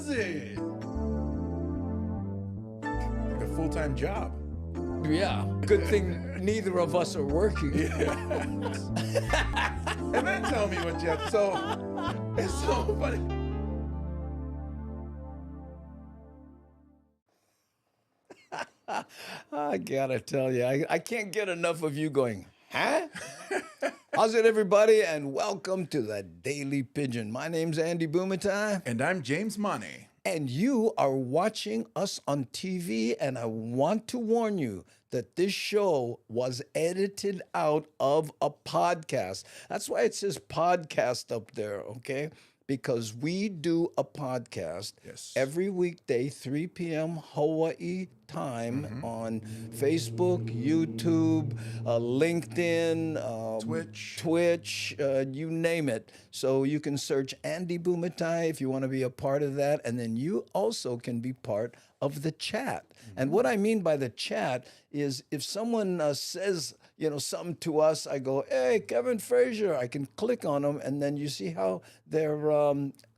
is it? Like a full-time job. Yeah. Good thing neither of us are working. Yeah. And then tell me what you have. So it's so funny. I gotta tell you, I can't get enough of you going, huh? How's it, everybody? And welcome to the Daily Pidgin. My name's Andy Bumatai. And I'm James Money. And you are watching us on TV, and I want to warn you that this show was edited out of a podcast. That's why it says podcast up there, okay? Because we do a podcast every weekday, 3 p.m. Hawaii time on Facebook, YouTube, LinkedIn, Twitch, you name it. So you can search Andy Bumatai if you want to be a part of that. And then you also can be part of the chat. And what I mean by the chat is if someone says, something to us, I go, hey, Kevin Frazier. I can click on them, and then you see how their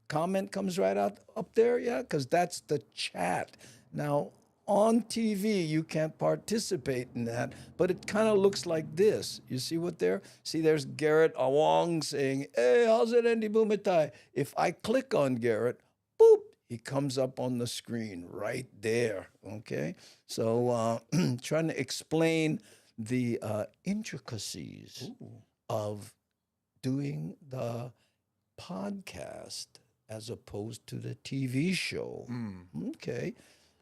comment comes right out up there, yeah? Because that's the chat. Now, on TV, you can't participate in that, but it kind of looks like this. You see what there? See, there's Garrett Awong saying, hey, how's it, Andy Bumatai? If I click on Garrett, boop, he comes up on the screen right there, okay? So trying to explain the intricacies of doing the podcast as opposed to the TV show. Okay.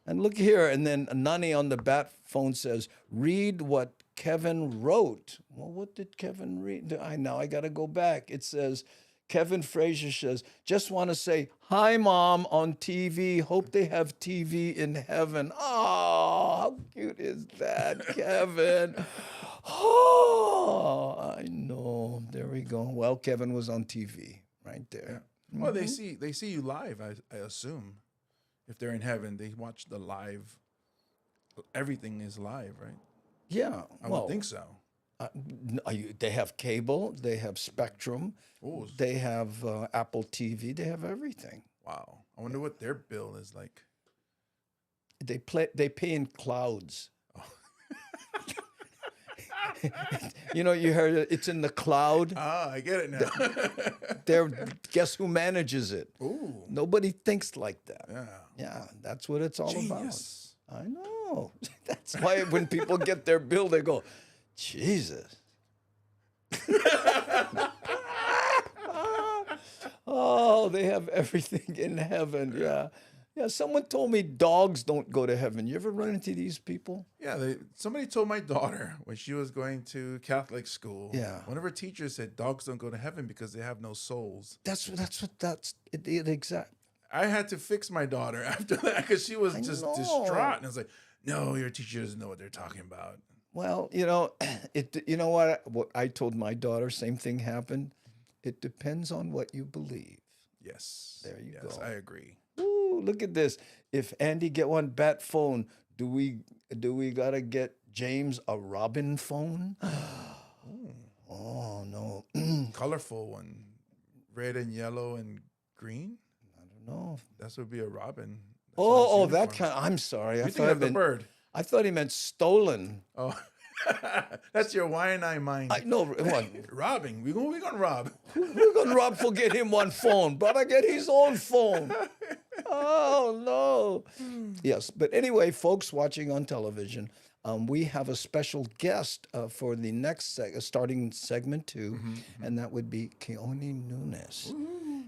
And look here, and then Nani on the bat phone says, read what Kevin wrote. Well, what did Kevin read? I got to go back. It says, Kevin Frazier says, just want to say, hi, Mom, on TV. Hope they have TV in heaven. Oh, how cute is that, Kevin? Oh, I know. There we go. Well, Kevin was on TV right there. Yeah. Well, they see you live, I assume. If they're in heaven, they watch the live. Everything is live, right? Yeah. I would think so. They have cable. They have Spectrum. Ooh. They have Apple TV. They have everything. Wow. I wonder what their bill is like. They pay in clouds. Oh. You heard it, it's in the cloud. Ah, I get it now. Guess who manages it? Ooh. Nobody thinks like that. Yeah. Yeah, that's what it's all Genius. about. I know. That's why when people get their bill, they go, Jesus. Oh, they have everything in heaven. Yeah. Yeah, someone told me dogs don't go to heaven. You ever run into these people? Yeah, somebody told my daughter when she was going to Catholic school. Yeah. One of her teachers said dogs don't go to heaven because they have no souls. That's exact. I had to fix my daughter after that because she was just distraught. And I was like, no, your teacher doesn't know what they're talking about. Well, you know what I told my daughter, same thing happened. It depends on what you believe. Yes. There you go. I agree. Ooh, look at this. If Andy get one bat phone, do we gotta get James a Robin phone? Oh no. Colorful one. Red and yellow and green? I don't know. That would be a robin. That kind. I'm sorry. You think of the bird. I thought he meant stolen. Oh, that's your Y&I mind. I know. Robbing. We're gonna rob. We're gonna rob. Forget him one phone. Brother, get his own phone. Oh no. Yes, but anyway, folks watching on television, we have a special guest for the next starting segment 2, and that would be Keone Nunes.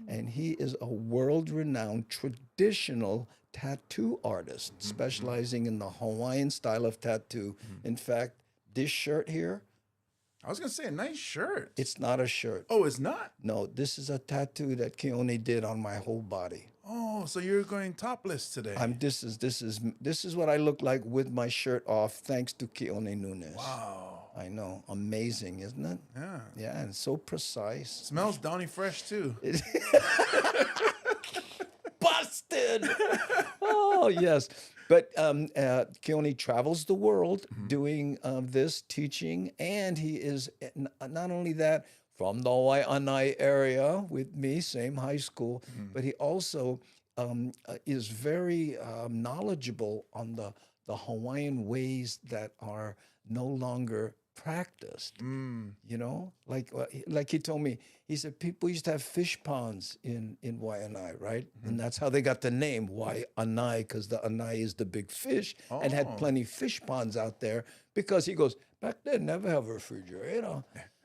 And he is a world-renowned traditional tattoo artist specializing in the Hawaiian style of tattoo. In fact, this shirt here, I was going to say a nice shirt. it's not a shirt. Oh, it's not? No, this is a tattoo that Keone did on my whole body. Oh, so you're going topless today. This is what I look like with my shirt off, thanks to Keone Nunes. Wow. I know. Amazing, isn't it? Yeah. Yeah, and so precise. Smells Downy Fresh, too. Busted! Oh, yes. But Keone travels the world doing this teaching, and he is not only that, from the Waianae area with me, same high school, but he also is very knowledgeable on the Hawaiian ways that are no longer practiced. Mm. You know, like he told me, he said people used to have fish ponds in Waianae, right? Hmm. And that's how they got the name Waianae, because the anai is the big fish, and had Oh. plenty fish ponds out there. Because he goes, back then never have a refrigerator.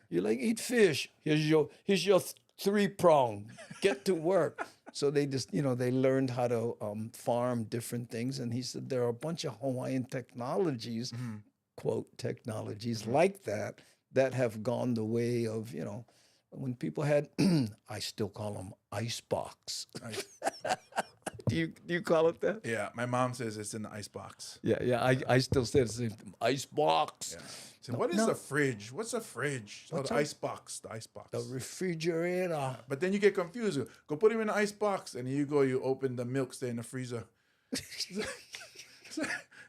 You like eat fish. Here's your 3 prong. Get to work. So they just, they learned how to farm different things. And he said there are a bunch of Hawaiian technologies, Hmm. quote, technologies Hmm. like that have gone the way of, when people had, I still call them ice box. Nice. Do you call it that? Yeah, my mom says it's in the ice box. Yeah. I still say the same thing. Ice box. Yeah. So No, what is no. a fridge? What's a fridge? Oh, What's the a- ice box. The ice box. The refrigerator. But then you get confused. Go put him in the ice box, and you go. You open the milk, stay in the freezer.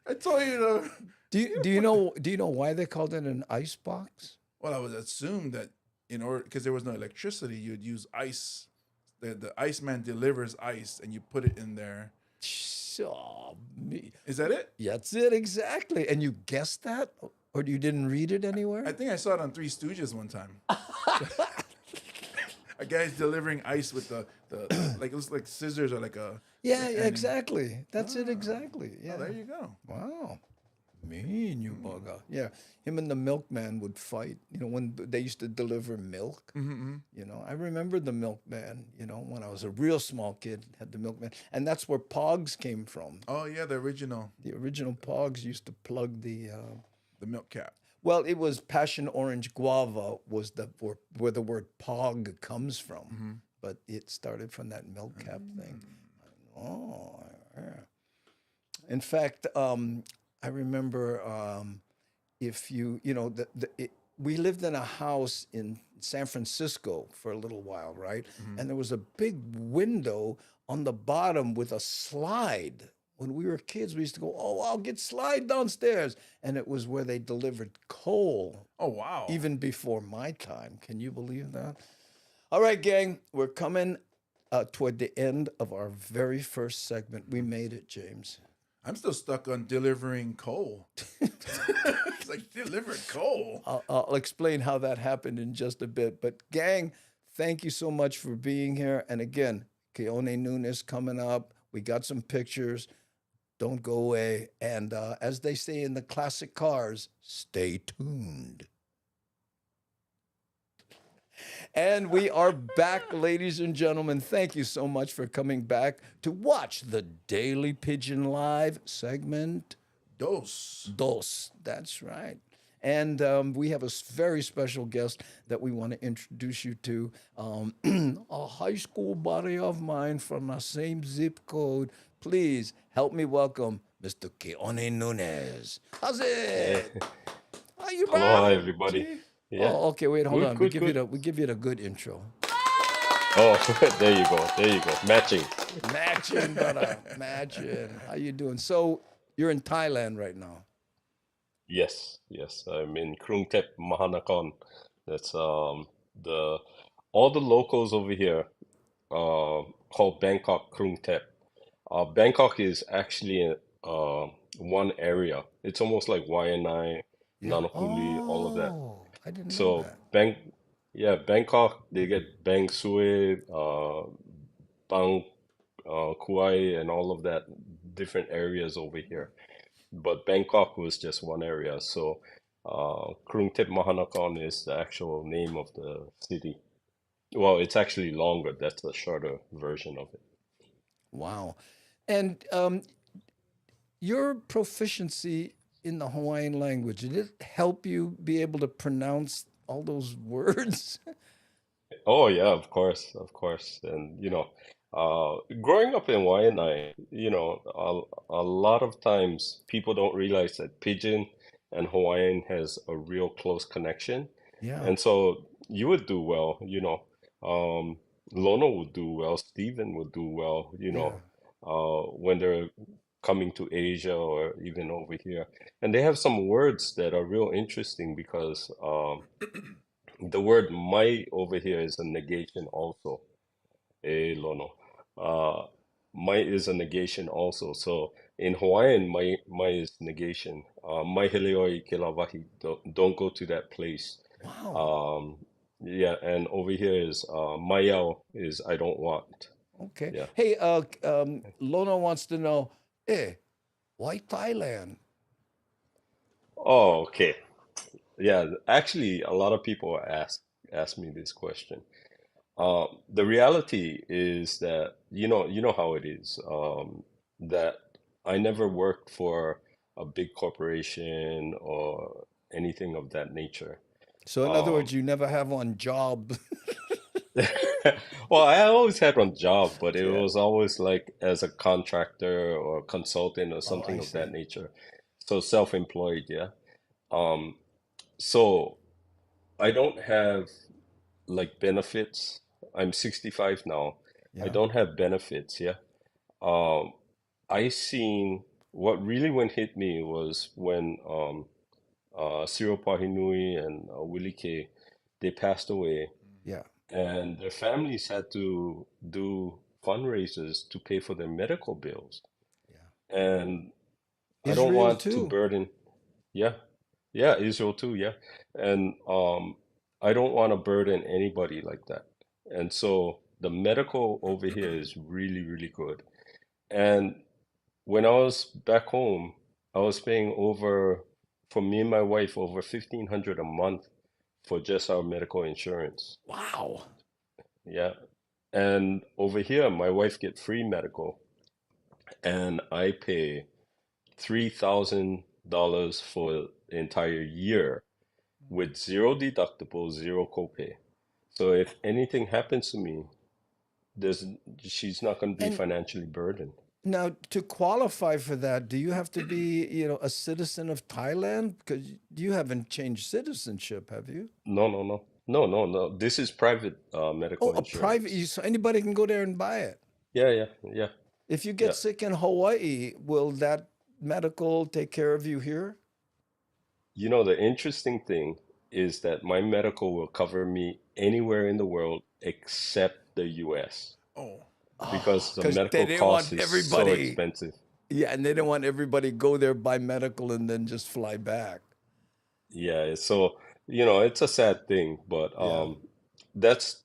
I told you to. Do you know why they called it an ice box? Well, I would assume that in order, because there was no electricity, you'd use ice. The iceman delivers ice, and you put it in there. Oh, me. Is that it? That's it exactly. And you guessed that, or you didn't read it anywhere? I think I saw it on Three Stooges one time. A guy's delivering ice with the like, it was like scissors or like a. Yeah, and- exactly. That's it exactly. Yeah. Oh, there you go. Wow. Mean you bugger. Yeah. Him and the milkman would fight, when they used to deliver milk. Mm-hmm. I remember the milkman, when I was a real small kid, had the milkman. And that's where Pogs came from. Oh yeah, the original, The original Pogs used to plug the milk cap. well, it was passion orange guava was where the word pog comes from, Mm-hmm. but it started from that milk cap thing. Oh, yeah. In fact, I remember if we lived in a house in San Francisco for a little while, right? Mm-hmm. And there was a big window on the bottom with a slide. When we were kids, we used to go, "Oh, I'll get slide downstairs," and it was where they delivered coal, Oh wow. even before my time. Can you believe that? All right, gang, we're coming toward the end of our very first segment. We made it, James. I'm still stuck on delivering coal. It's like delivered coal. I'll explain how that happened in just a bit. But gang, thank you so much for being here. And again, Keone Nunes coming up. We got some pictures. Don't go away. And as they say in the classic cars, stay tuned. And we are back, ladies and gentlemen. Thank you so much for coming back to watch the Daily Pidgin Live segment. Dos. Dos. That's right. And we have a very special guest that we want to introduce you to. A high school buddy of mine from the same zip code. Please help me welcome Mr. Keone Nunes. How's it? How you, bro? Aloha, everybody. Gee. Yeah. Oh, okay. Wait, hold Good, on. good, good. We give you the good intro. Oh, there you go. There you go. Matching. Matching, brother. Matching. How you doing? So you're in Thailand right now. Yes, yes. I'm in Krung Thep, Mahanakhon. That's the all the locals over here call Bangkok Krung Thep. Bangkok is actually one area. It's almost like Waianae, Nanakuli, all of that. I didn't know So that. Bangkok, they get Bang Sue, Bang Kuai, and all of that different areas over here. But Bangkok was just one area. So Krung Thep Mahanakhon is the actual name of the city. Well, it's actually longer. That's the shorter version of it. Wow. And your proficiency in the Hawaiian language, did it help you be able to pronounce all those words? Oh yeah, of course. And growing up in Waianae, a lot of times people don't realize that Pidgin and Hawaiian has a real close connection. Yeah. And so you would do well, Lono would do well, Steven would do well, when they're coming to Asia or even over here. And they have some words that are real interesting because the word mai over here is a negation also, e lono. mai is a negation also. So in Hawaiian, mai is negation. Mai heleoi ke la wahi. Don't go to that place. Wow. Um, yeah, and over here is maiau is I don't want. Okay. Yeah. Hey, Lona wants to know, why Thailand? Oh, okay. Yeah, actually, a lot of people ask me this question. The reality is that you know how it is. That I never worked for a big corporation or anything of that nature. So, in other Um, words, you never have one job. well, I always had one job, but it Yeah. was always like as a contractor or consultant or Oh, something I of that see. nature. So self-employed, yeah. Um, so I don't have like benefits. I'm 65 now. I Yeah. don't have benefits, yeah. Um, I seen what really when hit me was when Cyril Pahinui and Willie K, they passed away, Yeah. and their families had to do fundraisers to pay for their medical bills. Yeah. And I don't Israel want to too. burden, yeah, yeah, Israel too, yeah. And I don't want to burden anybody like that. And so the medical over here is really, really good. And when I was back home, I was paying over, for me and my wife, over 1,500 a month for just our medical insurance. Wow. Yeah. And over here, my wife get free medical, and I pay $3,000 for the entire year with zero deductible, zero copay. So if anything happens to me, there's she's not going to be And financially burdened. now, to qualify for that, do you have to be, a citizen of Thailand? Because you haven't changed citizenship, have you? No, no, no. No, no, no. This is private Oh, medical a private, insurance. so anybody can go there and buy it. Yeah, yeah, yeah, If you yeah. get sick in Hawaii, will that medical take care of you here? You know, the interesting thing is that my medical will cover me anywhere in the world except the US Oh, Oh, because the because they medical didn't cost want is so everybody. expensive. Yeah, and they didn't want everybody go there, buy medical, and then just fly back. Yeah, so it's a sad thing, but Yeah, that's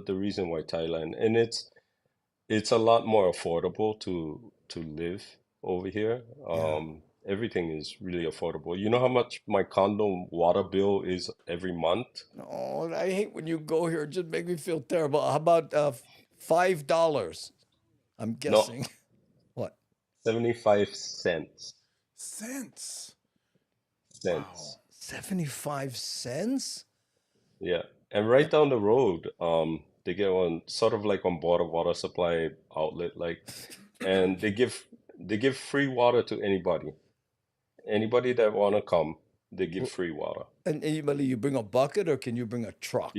the reason why Thailand, and it's a lot more affordable to live over here. yeah. Everything is really affordable. You know how much my condo water bill is every month? Oh, I hate when you go here. It just make me feel terrible. How about $5? I'm No, guessing. What? 75 cents. cents. Wow. Cents. 75 cents? Yeah. And right down the road, they get one sort of like on board a water supply outlet, like, and they give free water to anybody. Anybody that wanna come, they give W- free water. And anybody, you bring a bucket or can you bring a You, truck?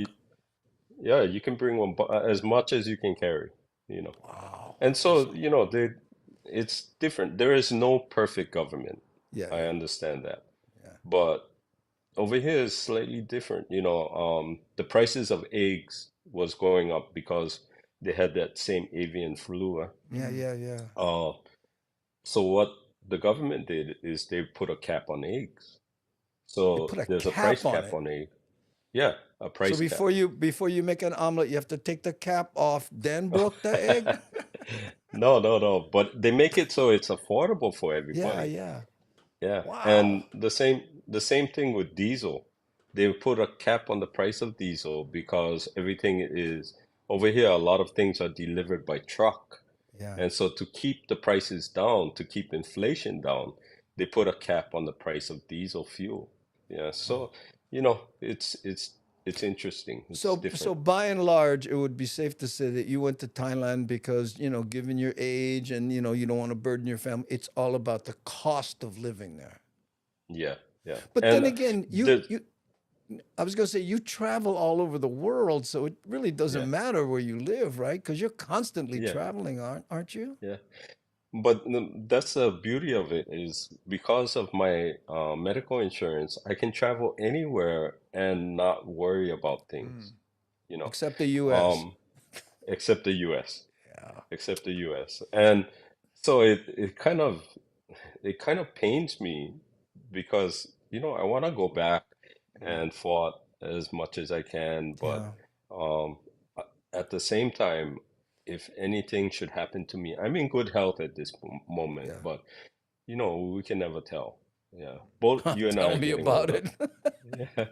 yeah, you can bring one as much as you can carry, you know. Wow. And That's so, it's different. There is no perfect government. yeah, I yeah, understand that. yeah. But over here is slightly different. The prices of eggs was going up because they had that same avian flu. Yeah, Mm. yeah, yeah. Uh, so what the government did is they put a cap on eggs. They So put a there's a price cap on cap it. on egg. Yeah, a So price cap. before you make an omelet, you have to take the cap off, then broke the egg? No, no, no. But they make it so it's affordable for Yeah, everybody. yeah. Yeah, Wow. and the same thing with diesel. They put a cap on the price of diesel because everything is over here, a lot of things are delivered by truck. Yeah. And so to keep the prices down, to keep inflation down, they put a cap on the price of diesel fuel. Yeah, Wow. so it's interesting. It's So different. by and large, it would be safe to say that you went to Thailand because, given your age and, you don't want to burden your family, it's all about the cost of living there. Yeah, yeah. But then And again, the I was going to say you travel all over the world, so it really yeah, doesn't matter where you live, right? Because you're constantly yeah, traveling, aren't you? yeah. But that's the beauty of it is because of my medical insurance, I can travel anywhere and not worry about things, Mm. you know, Except the U.S. um, except the US. except the US. And so it kind of pains me because, I want to go back and fought as much as I can, but Yeah. um, at the same time, if anything should happen to me, I'm in good health at this moment, Yeah. but we can never tell. Yeah, both you and I Tell are me getting about older. it. Yeah,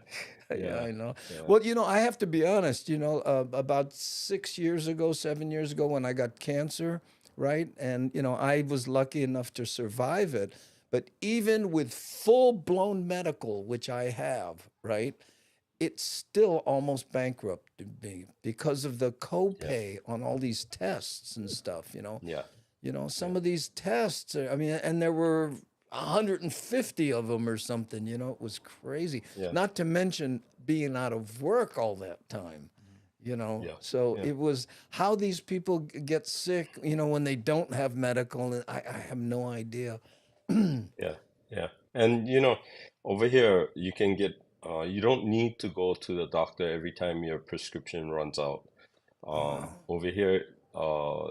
Yeah, yeah, I know. yeah. Well, I have to be honest, about 6 years ago, 7 years ago, when I got cancer, right? And, I was lucky enough to survive it. But even with full blown medical, which I have, right? It's still almost bankrupted me because of the Yeah, copay on all these tests and stuff. yeah, Some yeah, of these tests, I mean, and there were 150 of them or something, it was crazy. yeah, Not to mention being out of work all that time. yeah, So yeah, it was how these people get sick, when they don't have medical, and I have no idea. yeah, yeah. And over here you can get you don't need to go to the doctor every time your prescription runs out. Over here,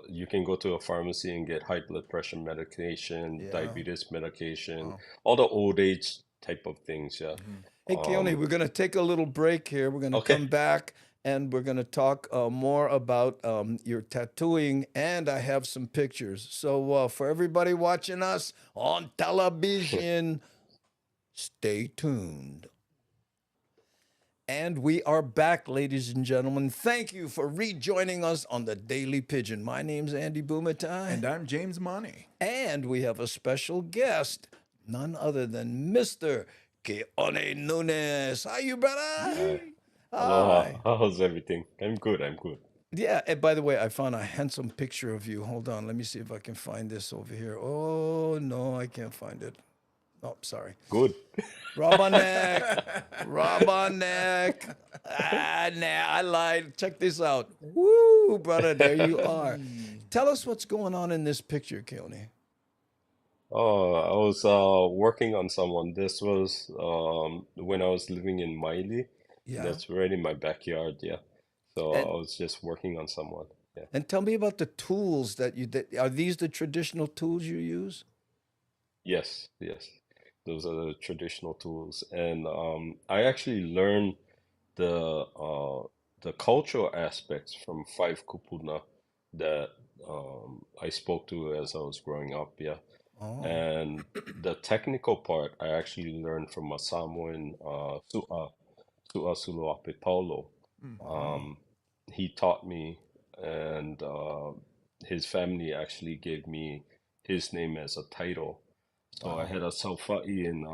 you can go to a pharmacy and get high blood pressure medication, Yeah. diabetes medication, Wow. all the old age type of things. Yeah. Hmm. Hey, Keone, Um, we're going to take a little break here. We're going to okay. come back and we're going to talk more about your tattooing, and I have some pictures. So, for everybody watching us on television, stay tuned. And we are back, ladies and gentlemen. Thank you for rejoining us on the Daily Pigeon. My name's Andy Bumatai, And I'm James Money. and we have a special guest, none other than Mr. Keone Nunes. How you, brother? Hi. Aloha. Hi. How's everything? I'm good. I'm good. Yeah, and by the way, I found a handsome picture of you. Hold on, let me see if I can find this over here. Oh, no, I can't find it. Oh, sorry. Good. Rubberneck. Rubberneck. Nah, I lied. Check this out. Woo, brother, there you are. Tell us what's going on in this picture, Keone. Oh, I was working on someone. This was when I was living in Miley. Yeah. That's right in my backyard. Yeah. So And I was just working on someone. Yeah. and tell me about the tools that are these the traditional tools you use? Yes, yes. Those are the traditional tools. And I actually learned the uh, the cultural aspects from five kupuna that I spoke to as I was growing up. Yeah. Oh. And the technical part I actually learned from a Samoan Su'a Suluape Paulo. Mm. Wow. Um, he taught me, and his family actually gave me his name as a title. So I Wow. had a Saufa'i in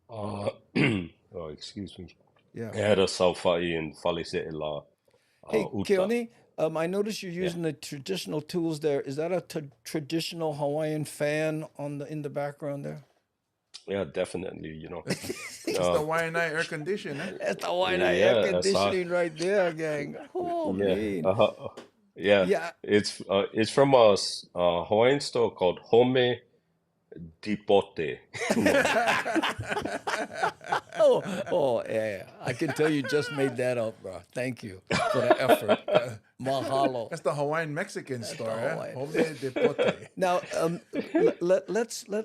oh, excuse me. Yeah. I had a Saufa'i in Falise'ela Hey, Uta. Keone, I noticed you're Yeah. using the traditional tools there. Is that a traditional Hawaiian fan in the background there? Yeah, definitely, It's the Uh, Hawaiian air conditioner. That's the Hawaiian air yeah, I saw. conditioning right there, gang. Oh, Yeah, man. yeah. Yeah. It's from a Hawaiian store called Home Dipote. No, Oh, yeah. I can tell you just made that up, bro. Thank you for the effort. Mahalo. That's the Hawaiian Mexican store, eh? Hawaiian. Home de pote. Now,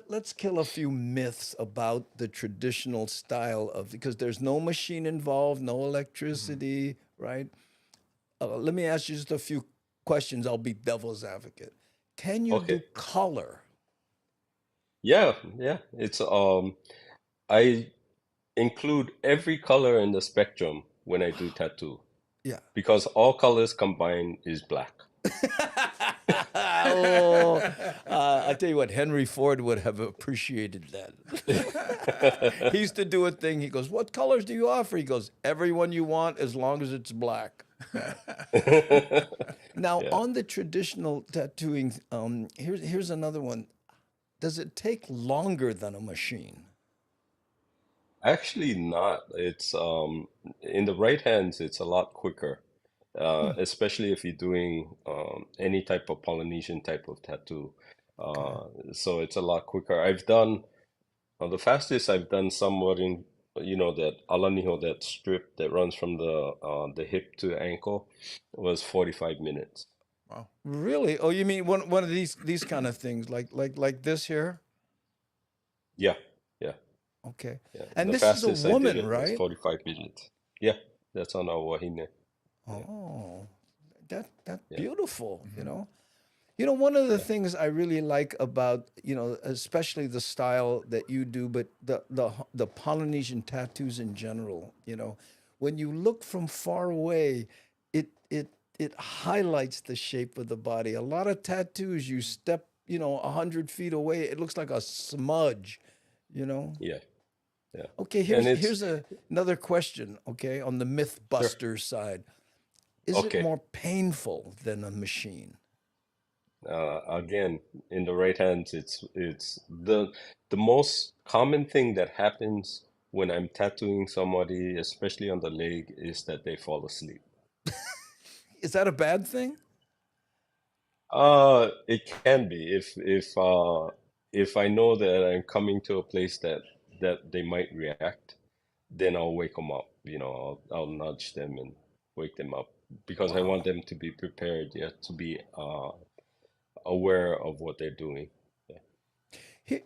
let's kill a few myths about the traditional style of, because there's no machine involved, no electricity, right? Let me ask you just a few questions. I'll be devil's advocate. Can you okay. do color? Yeah, yeah. It's I include every color in the spectrum when I do tattoo Yeah. because all colors combined is black. Oh, I tell you what, Henry Ford would have appreciated that. He used to do a thing. He goes, "What colors do you offer?" He goes, "Everyone you want, as long as it's black." Now, Yeah. on the traditional tattooing, here's another one. Does it take longer than a machine? Actually not. It's in the right hands, it's a lot quicker. Especially if you're doing any type of Polynesian type of tattoo. Okay. So it's a lot quicker. I've done the fastest I've done somewhat in that alaniho, that strip that runs from the hip to the ankle was 45 minutes. Wow. Really? Oh, you mean one of these kind of things, like this here? Yeah, yeah, Okay. yeah. And The this is a fastest I did woman, it was right? 45 minutes. Yeah, that's on our wahine. Yeah, Oh, that's yeah, beautiful, you Mm-hmm. know. You know, one of the yeah. things I really like about, especially the style that you do, but the Polynesian tattoos in general, when you look from far away, it highlights the shape of the body. A lot of tattoos, you step, 100 feet away, it looks like a smudge, you know. Yeah, yeah. Okay, And it's here's another question, okay, on the sure. MythBuster side. Is it Okay. more painful than a machine? Again, in the right hands, it's the most common thing that happens when I'm tattooing somebody, especially on the leg, is that they fall asleep. Is that a bad thing? It can be if I know that I'm coming to a place that they might react, then I'll wake them up. I'll nudge them and wake them up because I want Wow. them to be prepared, yeah, to be aware of what they're doing. Yeah.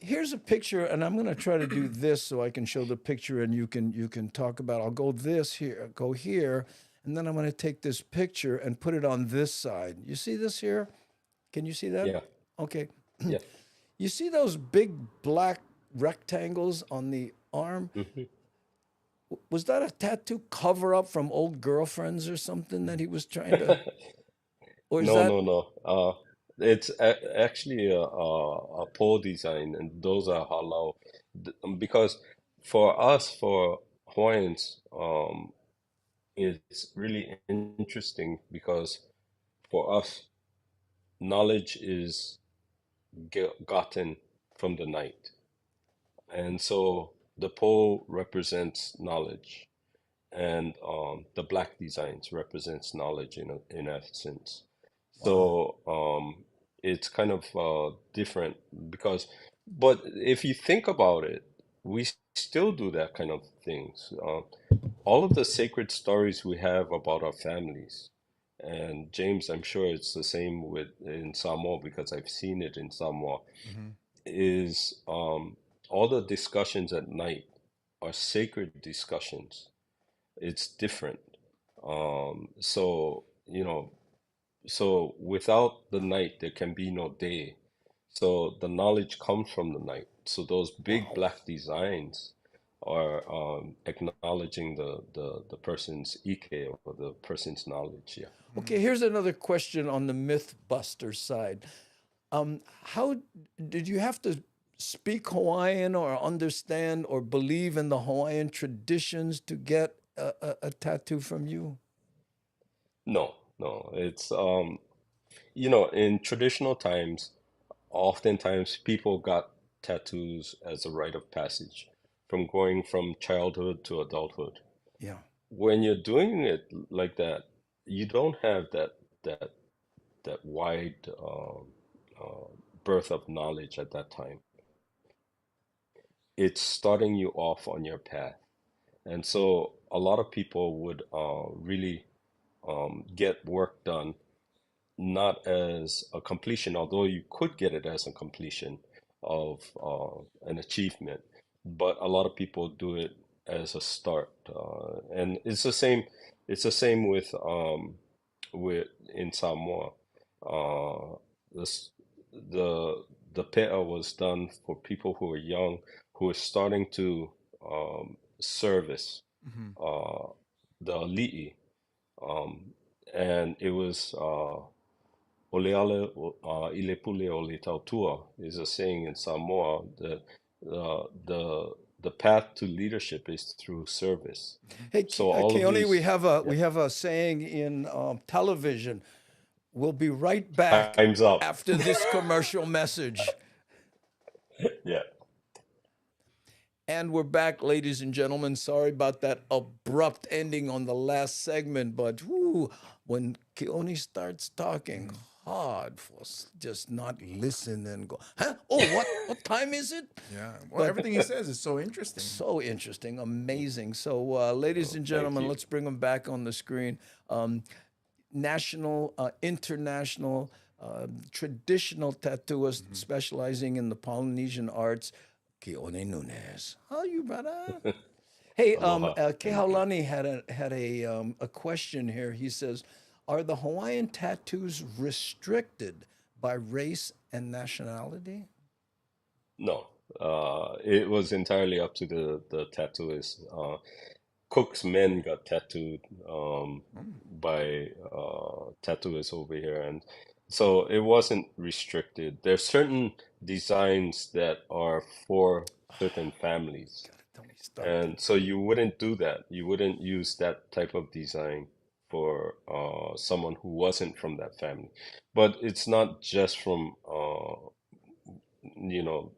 Here's a picture, and I'm going to try to do this so I can show the picture, and you can talk about. I'll go this here, go here, and then I'm going to take this picture and put it on this side. You see this here? Can you see that? Yeah. Okay. Yeah. You see those big black rectangles on the arm? Mhm. Was that a tattoo cover up from old girlfriends or something that he was trying to, or is No, that? no, no. It's actually a pole design, and those are halal. Because for us, for Hawaiians, it's really interesting because for us, knowledge is gotten from the night, and so the pole represents knowledge, and the black designs represents knowledge in essence. Wow. So it's kind of different because, but if you think about it, we still do that kind of things. All of the sacred stories we have about our families, and James, I'm sure it's the same with in Samoa because I've seen it in Samoa, Mm-hmm. is all the discussions at night are sacred discussions. It's different. So without the night, there can be no day. So the knowledge comes from the night. So those big Wow. black designs are acknowledging the person's ike or the person's knowledge. Yeah. Okay, here's another question on the MythBuster side. How did you have to speak Hawaiian or understand or believe in the Hawaiian traditions to get a tattoo from you? No, no. It's in traditional times, oftentimes people got tattoos as a rite of passage from going from childhood to adulthood. Yeah. When you're doing it like that, you don't have that that wide uh, birth of knowledge at that time. It's starting you off on your path, and so a lot of people would really get work done not as a completion, although you could get it as a completion of an achievement, but a lot of people do it as a start, and it's the same. It's the same with in Samoa. Uh, this the the pe'a was done for people who are young, who are starting to service Mm-hmm. uh, the li'i, um, and it was Oleale ilepule ole tautua is a saying in Samoa that the path to leadership is through service. Mm-hmm. Hey, So all of Keone, we these, have a yeah, we have a saying in television. We'll be right back time's up. after this commercial message. Yeah. And we're back, ladies and gentlemen. Sorry about that abrupt ending on the last segment, but whoo, when Keone starts talking Mm-hmm. hard for just not listen and go, huh? Oh, what time is it? Yeah. Well, But everything he says is so interesting. so interesting, amazing. So, ladies Oh, and thank gentlemen, you. let's bring them back on the screen. Um, national, international, traditional tattooist Mm-hmm. specializing in the Polynesian arts, Keone Nunes. How are you, brother? Hey, Aloha. Thank you. Kehaulani had a question here. He says, "Are the Hawaiian tattoos restricted by race and nationality?" No, it was entirely up to the tattooist. Cook's men got tattooed by tattooists over here, and so it wasn't restricted. There's certain designs that are for certain families, Don't me start. and so you wouldn't do that. You wouldn't use that type of design for someone who wasn't from that family. But it's not just from you know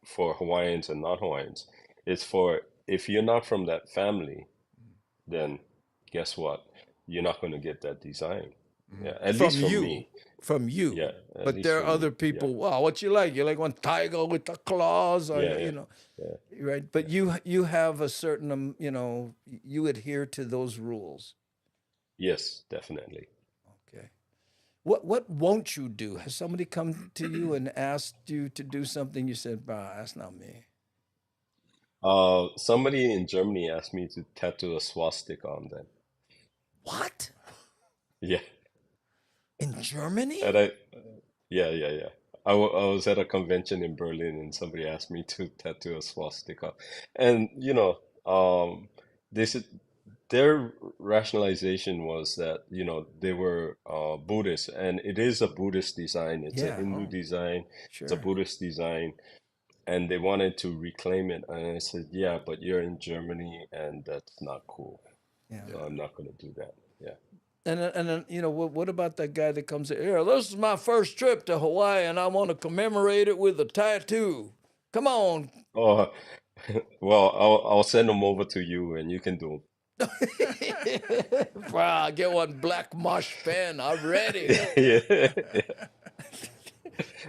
for Hawaiians and not Hawaiians. It's for if you're not from that family, then guess what? You're not going to get that design. Mm-hmm. Yeah, at least From from you, me. from you. Yeah, at But least there are from other me. Yeah, people. Wow, what you like? You like one tiger with the claws, or yeah, yeah, yeah, right? But you have a certain, you adhere to those rules. yes, definitely. Okay. What won't you do? Has somebody come to you and asked you to do something? You said, "Bah, that's not me." Somebody in Germany asked me to tattoo a swastika on them. What? Yeah, In Germany? and yeah. I was at a convention in Berlin and somebody asked me to tattoo a swastika. And, this is their rationalization was that, they were Buddhist, and it is a Buddhist design. It's a Yeah. Hindu Oh, design, it's a sure. Buddhist design, and they wanted to reclaim it. And I said, yeah, but you're in Germany and that's not cool. Yeah. So Yeah. I'm not going to do that. Yeah. And then what about that guy that comes here? This is my first trip to Hawaii, and I want to commemorate it with a tattoo. Come on. Oh, well, I'll send them over to you and you can do Bruh, get one black mosh pen. I'm ready. them. Yeah.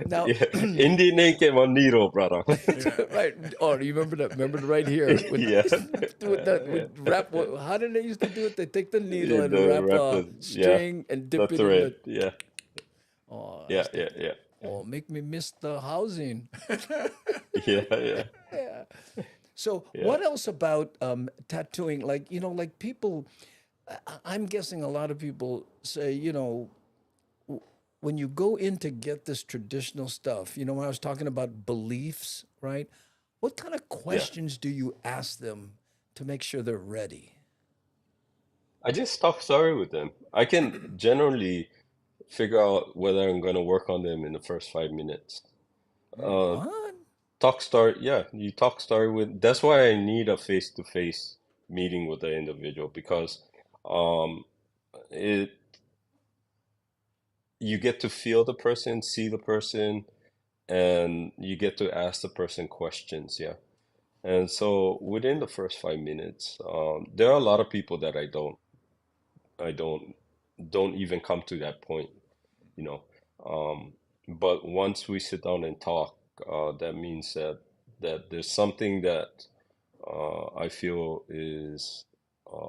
Now, Yeah. Hindi nake maniro, brother. Yeah. right? Oh, do you remember that? Remember right here with Yeah. with wrap. How did they used to do it? They take the needle In and the wrap a rapper, yeah, string and the dip it in thread, the. yeah, Oh, yeah, yeah, yeah, oh, make me miss the housing. yeah, yeah, Yeah. So, yeah, what else about tattooing? Like, like people, I'm guessing a lot of people say, when you go in to get this traditional stuff, when I was talking about beliefs, right? What kind of yeah. questions do you ask them to make sure they're ready? I just talk story with them. I can generally figure out whether I'm going to work on them in the first 5 minutes. Mm. Uh, What? talk story, yeah, you talk story with. That's why I need a face-to-face meeting with the individual because um, it you get to feel the person, see the person, and you get to ask the person questions, yeah. And so within the first 5 minutes, there are a lot of people that I don't even come to that point, you know. Um, but once we sit down and talk, that means that there's something that I feel is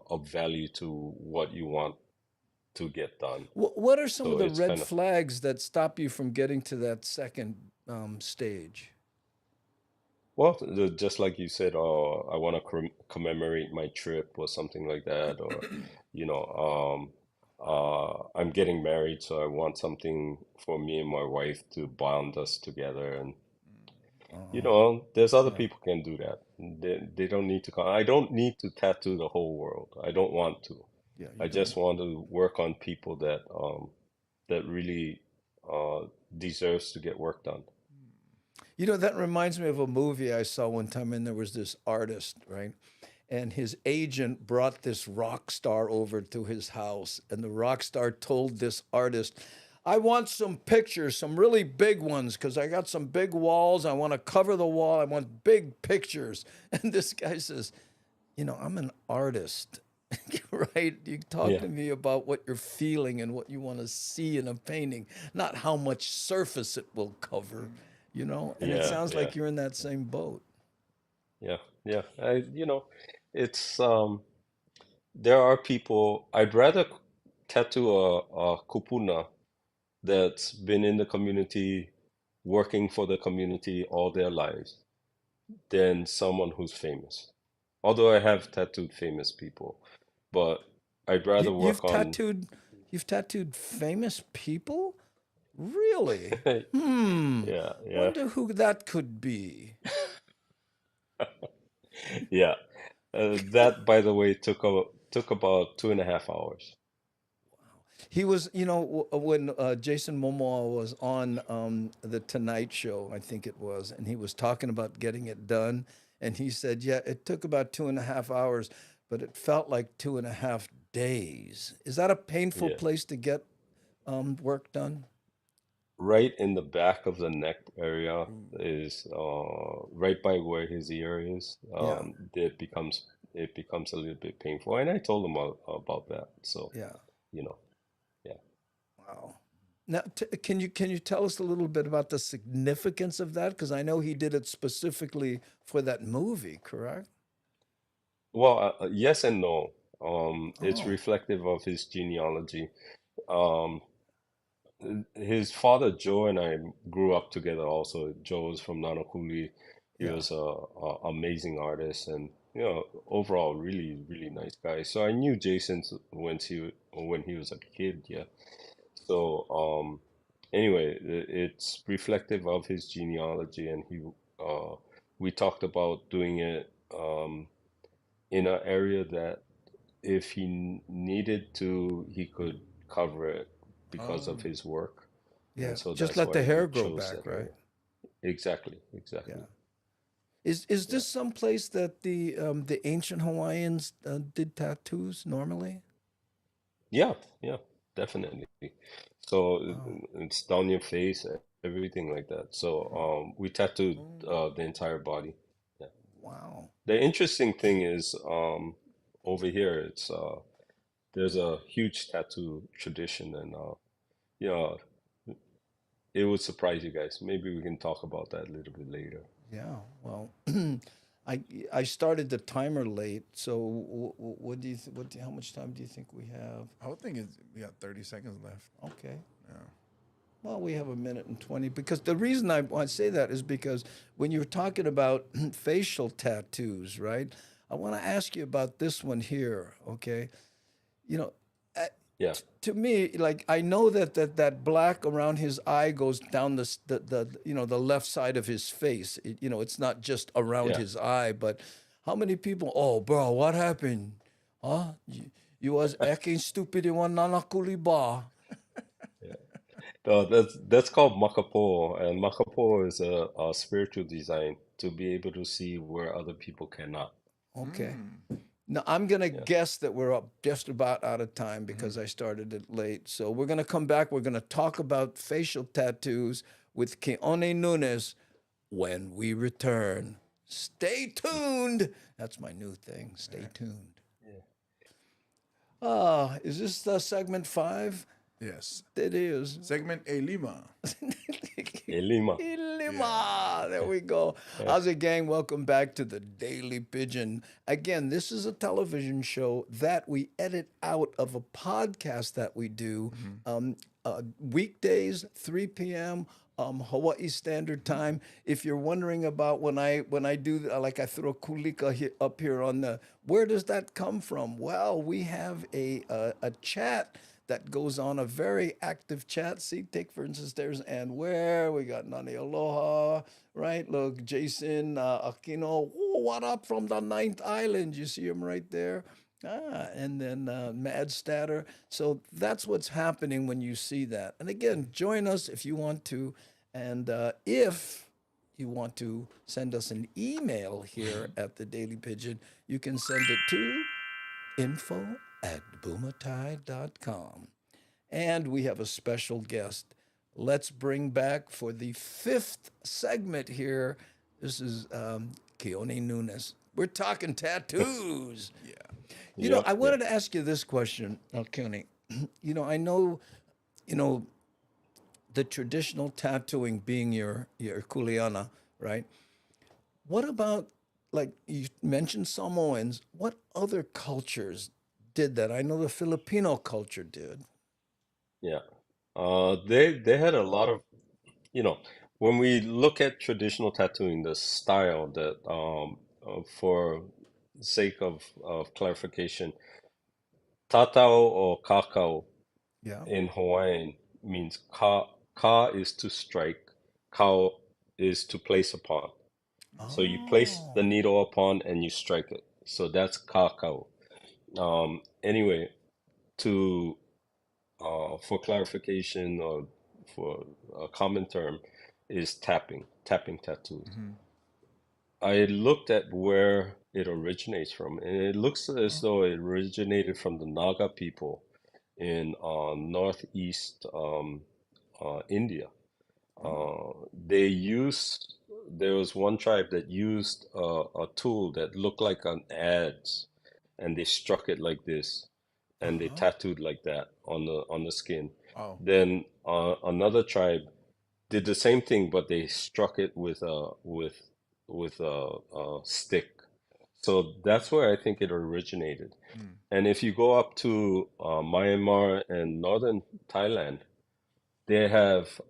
of value to what you want to get done. What are some of So the it's red kind of flags that stop you from getting to that second stage? well, just like you said, I want to commemorate my trip or something like that, or you know, I'm getting married, so I want something for me and my wife to bond us together. And Uh, there's other yeah, people can do that. They don't need to come. I don't need to tattoo the whole world. I don't want to. yeah, you I don't. just want to work on people that really deserves to get work done. That reminds me of a movie I saw one time, and there was this artist, right? And his agent brought this rock star over to his house, and the rock star told this artist, I want some pictures, some really big ones, because I got some big walls. I want to cover the wall. I want big pictures. And this guy says, I'm an artist, right? You talk Yeah, to me about what you're feeling and what you want to see in a painting, not how much surface it will cover, And it yeah, sounds yeah. like you're in that same boat. Yeah, yeah. It's there are people I'd rather tattoo a kupuna that's been in the community, working for the community all their lives, than someone who's famous. Although I have tattooed famous people, but I'd rather You, work on. you've tattooed famous people? Really? Yeah, yeah, Wonder who that could be. yeah. That, by the way, took about 2.5 hours. He was, when Jason Momoa was on the Tonight Show, I think it was, and he was talking about getting it done, and he said, "Yeah, it took about 2.5 hours, but it felt like 2.5 days." Is that a painful Yeah. place to get work done? Right in the back of the neck area is right by where his ear is. Yeah, It becomes a little bit painful, and I told him about that. So, yeah. you know, yeah. Wow. Now, can you tell us a little bit about the significance of that? Because I know he did it specifically for that movie, correct? Well, yes and no. It's Oh, reflective of his genealogy. Um, his father Joe and I grew up together. Also, Joe was from Nanakuli. He yeah. was a amazing artist, and overall, really, really nice guy. So I knew Jason when he was a kid. Yeah. So anyway, it's reflective of his genealogy, and we talked about doing it in an area that if he needed to, he could cover it because of Oh, his work. Yeah. And so Just that's let the why we hair grow chose back, that right? area. Exactly, exactly. Yeah. Is Yeah. this some place that the ancient Hawaiians did tattoos normally? Yeah, yeah, definitely. So Wow. it's down your face, everything like that. So we tattooed oh, the entire body. Yeah. Wow. The interesting thing is over here it's there's a huge tattoo tradition, and yeah, it would surprise you guys. Maybe we can talk about that a little bit later. Yeah. Well, I I started the timer late, so what do you how much time do you think we have? I would think we got 30 seconds left. Okay. Yeah. Well, we have a minute and 20 because the reason I want to say that is because when you're talking about facial tattoos, right? I want to ask you about this one here, okay? You know, uh, Yeah, to me, like I know that black around his eye goes down the left side of his face. It's not just around yeah. his eye, but how many people? Oh, bro, what happened? Huh? You was acting stupid in one nanakuli bar. No, that's called makapo, and makapo is a spiritual design to be able to see where other people cannot. Okay. Mm. Now I'm gonna Yeah. guess that we're up just about out of time because I started it late. So we're gonna come back. We're gonna talk about facial tattoos with Keone Nunes when we return. Stay tuned. That's my new thing. Stay tuned. Is this segment 5? Yes. It is. Segment A Lima. Elima. Yeah. Lima. There we go. How's it, gang? Welcome back to the Daily Pigeon. Again, this is a television show that we edit out of a podcast that we do weekdays, 3 p.m. Hawaii Standard Time. If you're wondering about when I do like I throw kulika up here on the, where does that come from? Well, we have a chat that goes on, a very active chat. See, take for instance, there's and where we got Nani Aloha, right? Look, Jason Aquino, oh, what up from the Ninth Island? You see him right there. And then Mad Statter. So that's what's happening when you see that. And again, join us if you want to. And if you want to send us an email here at the Daily Pigeon, you can send it to info@boomatide.com. And we have a special guest. Let's bring back for the 5th segment here. This is Keone Nunes. We're talking tattoos. Yeah. Yep, I yep. wanted to ask you this question, Keone. I know, you know, the traditional tattooing being your kuleana, right? What about, like you mentioned Samoans, what other cultures did that. I know the Filipino culture did. Yeah. They had a lot of, you know, when we look at traditional tattooing, the style that for sake of clarification, tatao or kakao Yeah. in Hawaiian means ka is to strike, kao is to place upon. So you place the Oh. needle upon and you strike it. So that's kakao. Anyway, to for clarification or for a common term is tapping tattoos. Mm-hmm. I looked at where it originates from, and it looks as Oh. though it originated from the Naga people in northeast India. Oh. They used, there was one tribe that used a tool that looked like an adze, and they struck it like this, and they Uh-huh. tattooed like that on the skin. Oh. Then another tribe did the same thing, but they struck it with a stick. So that's where I think it originated. Mm. And if you go up to Myanmar and northern Thailand, they have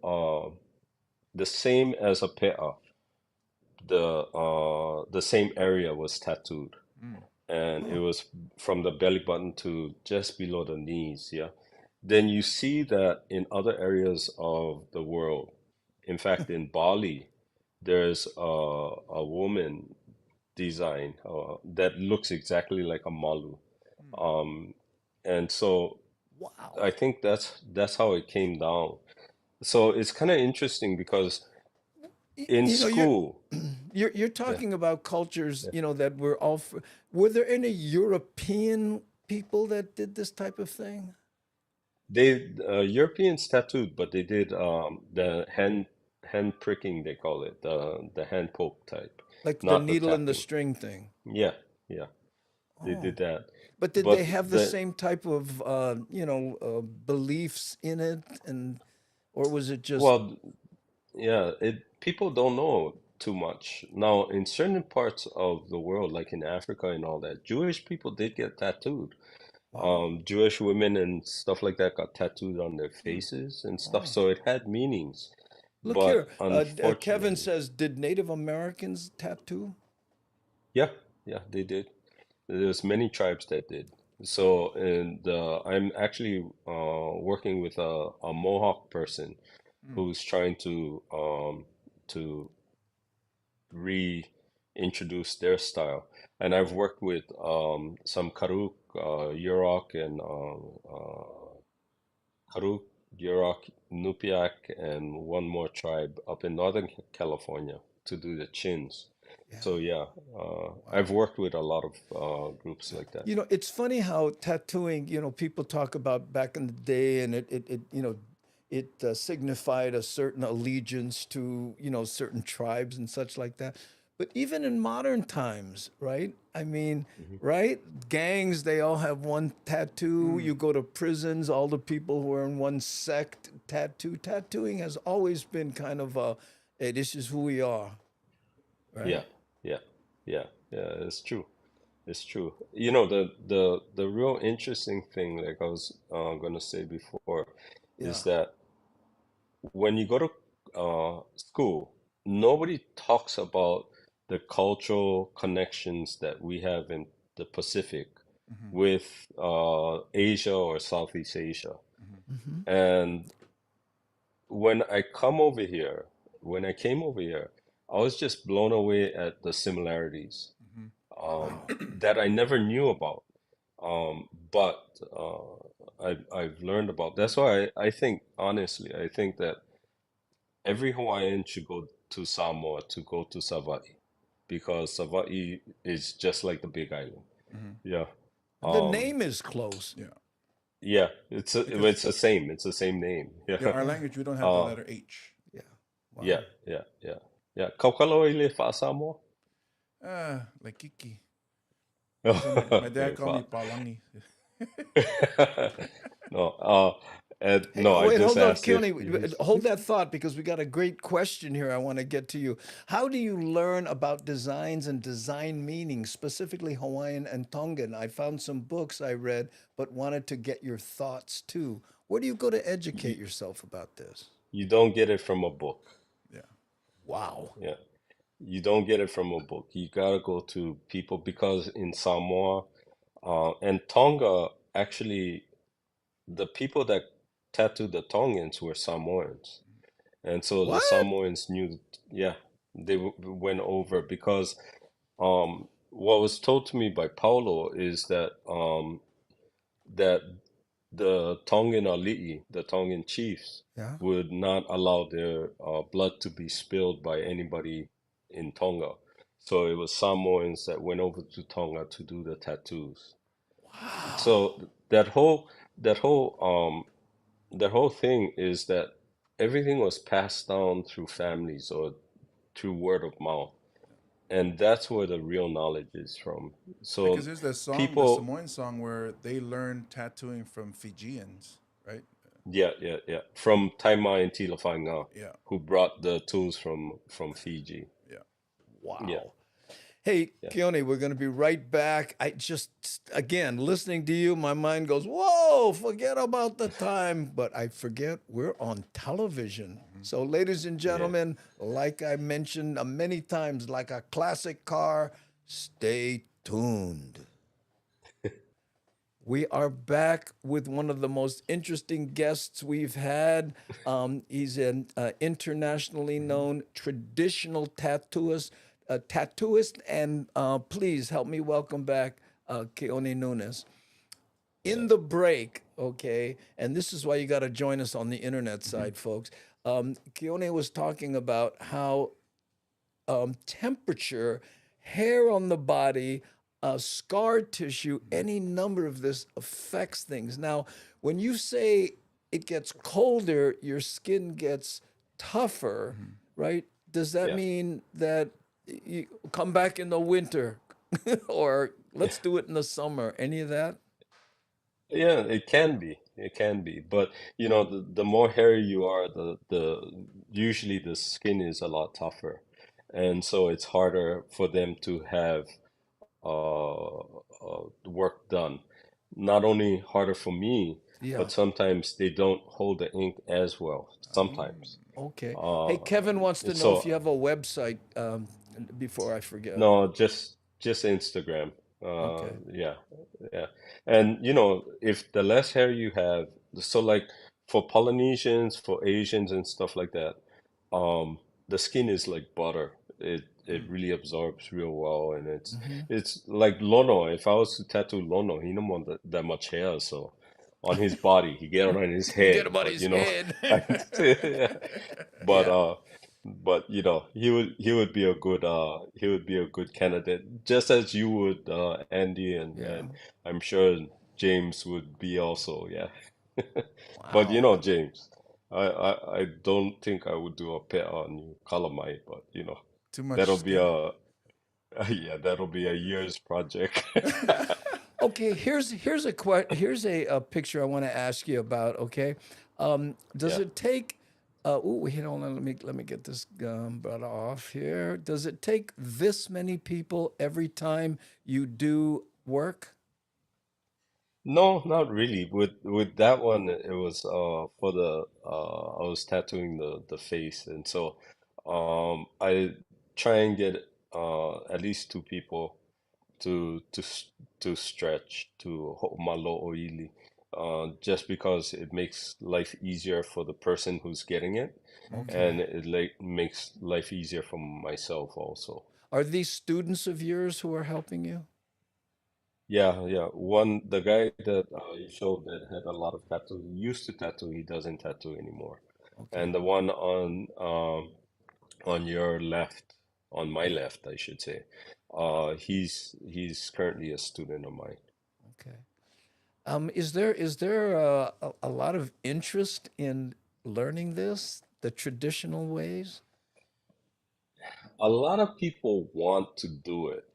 the same as a pea. The same area was tattooed, Mm. and it Huh. was from the belly button to just below the knees. Yeah. Then you see that in other areas of the world. In fact, in Bali, there's a woman design that looks exactly like a malu. Mm. Um, and so Wow. I think that's how it came down. So it's kind of interesting because in You know, you're school, you're yeah, talking about cultures, yeah, you know, that were all were there any European people that did this type of thing? they Europeans tattooed, but they did the hand pricking, they call it, the hand poke type, Like the not the needle and the tapping. string thing. Yeah, yeah, they Oh. did that. But did they But have the the same type of beliefs in it, and or was it just well, yeah, it people don't know too much. Now, in certain parts of the world, like in Africa and all that, Jewish people did get tattooed. wow? Jewish women and stuff like that got tattooed on their Mm. faces and stuff, Oh. so it had meanings. Look here, But Kevin unfortunately, says, did Native Americans tattoo? yeah, yeah, they did. There's many tribes that did. So, and I'm actually working with a Mohawk person Mm. who's trying to reintroduce their style. And I've worked with some Karuk, Yurok, and Karuk, Yurok, Nupiak, and one more tribe up in Northern California to do the chins. Yeah. So yeah, I've Wow. worked with a lot of groups like that. You know, it's funny how tattooing, you know, people talk about back in the day, and it you know, it signified a certain allegiance to, you know, certain tribes and such like that. But even in modern times, right? I mean, Hmm. right? Gangs, they all have one tattoo. Mm. You go to prisons, all the people who are in one sect tattoo. Tattooing has always been kind of a, hey, this is who we are, Yeah, right? yeah, yeah, yeah. It's true. It's true. You know, the real interesting thing, like I was gonna say before, Yeah. is that when you go to school, nobody talks about the cultural connections that we have in the Pacific Mm-hmm. with Asia or Southeast Asia. Mm-hmm. Hmm. And when I come over here, when I came over here, I was just blown away at the similarities Mm-hmm. Wow. that I never knew about. But I've learned about. That's why I think, honestly, I think that every Hawaiian should go to Samoa to go to Savaii because Savaii is just like the Big Island. Mm-hmm. Yeah. The Um, name is close. Yeah. yeah, Because it's the same. It's the same name. yeah, Yeah. our Yeah. language we don't have the Uh, letter H. Yeah. yeah, Wow. yeah, yeah. Yeah. Kaukalo ile fa Samoa? Like Kiki. That's what my dad Okay, called me Palangi. No, And Hey, no, I wait, just hold on, asked if Keone. Hold that thought because we got a great question here I want to get to you. How do you learn about designs and design meanings, specifically Hawaiian and Tongan? I found some books I read, but wanted to get your thoughts too. Where do you go to educate you, yourself about this? you don't get it from a book. Yeah. Wow. Yeah. You don't get it from a book. You gotta go to people because in Samoa and Tonga, actually, the people that tattooed the Tongans were Samoans. And so the What? Samoans knew, yeah, they went over because what was told to me by Paulo is that the Tongan Ali'i, the Tongan chiefs, Yeah. would not allow their blood to be spilled by anybody in Tonga. So it was Samoans that went over to Tonga to do the tattoos. Wow. So that whole that whole thing is that everything was passed down through families or through word of mouth, and that's where the real knowledge is from. Because So there's the song, the people, Samoan song, where they learned tattooing from Fijians, right? yeah, from Taima and Tilafanga, Yeah, who brought the tools from Fiji. yeah. Yeah, Wow. Hey, yeah, Keone, we're going to be right back. I just, again, listening to you, my mind goes, whoa, forget about the time. But I forget we're on television. So, ladies and yeah. gentlemen, like I mentioned many times, like a classic car, stay tuned. We are back with one of the most interesting guests we've had. He's an internationally known traditional tattooist, and please help me welcome back Keone Nunes. Yeah. In the break, okay, and this is why you got to join us on the internet side, folks. Keone was talking about how temperature, hair on the body, scar tissue, any number of this affects things. Now, when you say it gets colder, your skin gets tougher, right? Does that Yeah. mean that you come back in the winter or let's do it in the summer? Any of that? Yeah, it can be. It can be. But the more hairy you are, the usually the skin is a lot tougher. And so it's harder for them to have work done. Not only harder for me, Yeah. but sometimes they don't hold the ink as well. Sometimes. Okay. Hey, Uh, Kevin wants to know if you so have a website before I forget. no, just Instagram. Okay. Yeah, yeah. And if the less hair you have, so like for Polynesians, for Asians and stuff like that, the skin is like butter. It really absorbs real well, and it's like Lono. If I was to tattoo Lono, he don't want that much hair, so on his body, he get on his Get head. him on But his head. yeah. But Yeah. he would be a good candidate, just as you would, Andy, Yeah. and I'm sure James would be also, yeah. But Wow. James, I don't think I would do a pet on you, calamite, but Too much that'll be skin. a yeah, that'll be a year's project. Okay, here's a picture I want to ask you about. Okay, does Yeah. it take? Wait, hold on. Let me get this butt off here. Does it take this many people every time you do work? No, not really. With that one, it was for the I was tattooing the face, and so I try and get at least two people to stretch to malo oili, just because it makes life easier for the person who's getting it, Okay. and it like makes life easier for myself also. Are these students of yours who are helping you? Yeah, yeah. The guy that you showed that had a lot of tattoo, he used to tattoo, he doesn't tattoo anymore. Okay. And the one on your left, on my Yeah. left, I should say, he's currently a student of mine. Okay. Is there a lot of interest in learning this, the traditional ways? A lot of people want to do it.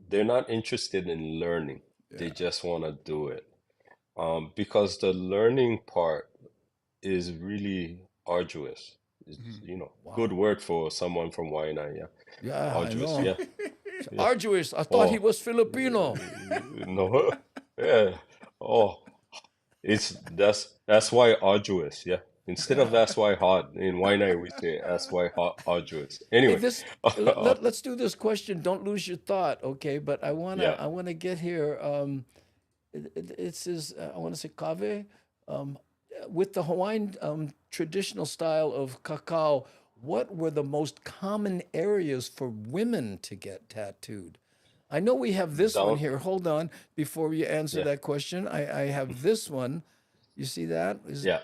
They're not interested in learning. They Yeah. just want to do it. Because the learning part, is really arduous. It's, Mhm. good Wow. word for someone from Waianae, yeah. Yeah, I Arduous, know. yeah, yeah. Arduous. I thought he Oh, was Filipino. no, yeah. Oh, that's why arduous, yeah. Instead of that's why hard, in Waianae we say that's why arduous. Hey, Anyway, this let's do this question. Don't lose your thought, okay? But yeah, I wanna get here. It says I want to say kave, um, with the Hawaiian traditional style of cacao. What were the most common areas for women to get tattooed? I know we have this one down, here. Hold on, before you answer yeah, that question, I have this one. You see that? Is yeah.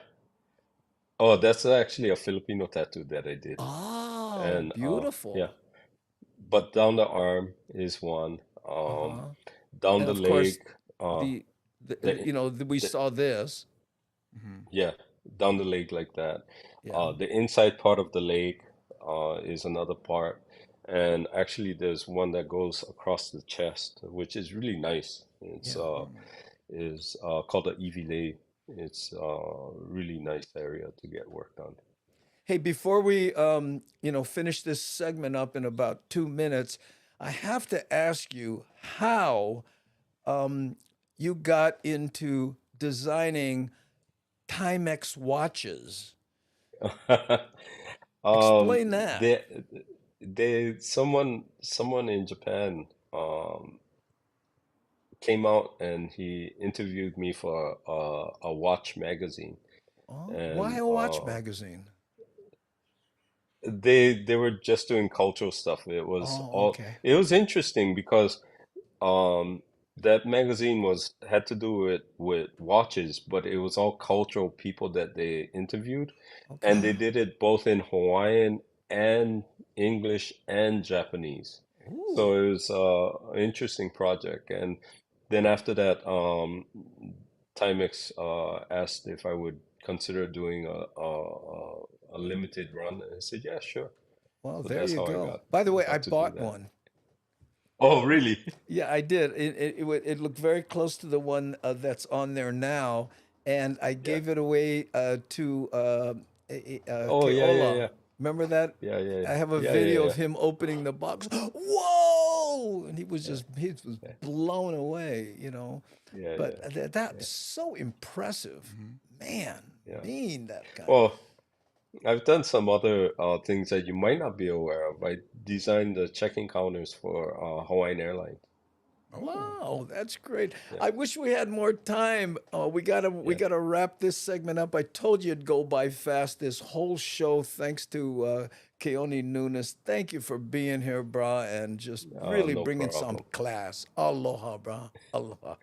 Oh, that's actually a Filipino tattoo that I did, oh and yeah. beautiful. But down the arm is one. Uh-huh. Down And the of course, leg, the, the, we the saw this. Mhm. yeah, down the leg like that. Yeah. The inside part of the leg is another part, and actually there's one that goes across the chest, which is really nice. It's Yeah. is called the EV. It's really nice area to get work done. Hey, before we finish this segment up in about 2 minutes, I have to ask you how um, you got into designing Timex watches. Um, Explain that. they, someone in Japan came out and he interviewed me for a watch magazine, Oh, why and a watch magazine? they were just doing cultural stuff. Oh, okay. It was interesting because um that magazine was had to do with watches, but it was all cultural people that they interviewed, and they Okay. did it both in Hawaiian and English and Japanese. So Ooh. it was an interesting project. And then after that, Timex asked if I would consider doing a limited run, and I said, yeah, sure. Well, So there that's you how go. By the way, I got to do bought that. one. Oh, really? Yeah, I did. It looked very close to the one that's on there now, and I Yeah. gave it away to Oh, yeah, yeah, Keola. yeah. Remember that? Yeah, yeah, I have a yeah, yeah, video yeah, of him opening the box. Whoa! And yeah, he was yeah, blown away, yeah, But yeah, that's yeah, so impressive, Mhm. man. yeah. Being that guy. Well, I've done some other things that you might not be aware of. I designed the check-in counters for Hawaiian Airlines. Oh. Wow, that's great. Yeah, I wish we had more time. We yeah. gotta wrap this segment up. I told you it'd go by fast. This whole show, thanks to Keone Nunes. Thank you for being here, brah, and just really No bringing some problem. class. Aloha, brah. Aloha.